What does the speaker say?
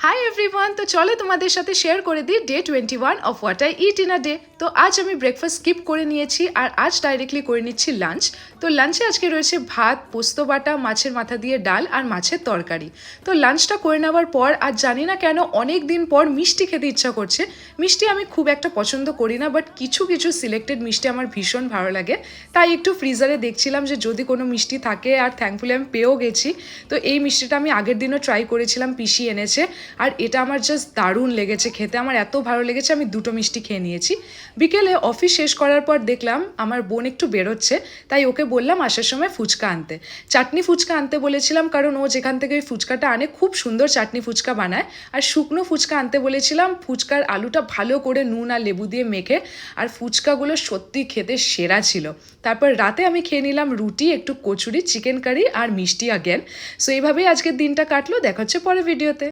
Hi everyone, তো চলো তোমাদের সাথে শেয়ার করে দিই day 21 of what I it in a day. তো আজ আমি ব্রেকফাস্ট স্কিপ করে নিয়েছি আর আজ ডাইরেক্টলি করে নিচ্ছি লাঞ্চ। তো লাঞ্চে আজকে রয়েছে ভাত, পোস্ত বাটা, মাছের মাথা দিয়ে ডাল আর মাছের তরকারি। তো লাঞ্চটা করে নেওয়ার পর আর জানি না কেন অনেক দিন পর মিষ্টি খেতে ইচ্ছা করছে। মিষ্টি আমি খুব একটা পছন্দ করি না, বাট কিছু কিছু সিলেক্টেড মিষ্টি আমার ভীষণ ভালো লাগে। তাই একটু ফ্রিজারে দেখছিলাম যে যদি কোনো মিষ্টি থাকে, আর থ্যাঙ্কফুলি আমি পেয়েও গেছি। তো এই মিষ্টিটা আমি আগের দিনও ট্রাই করেছিলাম, পিসি এনেছে, আর এটা আমার জাস্ট দারুণ লেগেছে খেতে। আমার এত ভালো লেগেছে আমি দুটো মিষ্টি খেয়ে নিয়েছি। বিকেলে অফিস শেষ করার পর দেখলাম আমার বোন একটু বেরোচ্ছে, তাই ওকে বললাম আসার সময় ফুচকা আনতে। চাটনি ফুচকা আনতে বলেছিলাম, কারণ ও যেখান থেকে ওই ফুচকাটা আনে খুব সুন্দর চাটনি ফুচকা বানায়। আর শুকনো ফুচকা আনতে বলেছিলাম, ফুচকার আলুটা ভালো করে নুন আর লেবু দিয়ে মেখে। আর ফুচকাগুলো সত্যি খেতে সেরা ছিল। তারপর রাতে আমি খেয়ে নিলাম রুটি, একটু কচুরি, চিকেন কারি আর মিষ্টি আগেন। সো এইভাবেই আজকের দিনটা কাটলো। দেখা হচ্ছে পরের ভিডিওতে।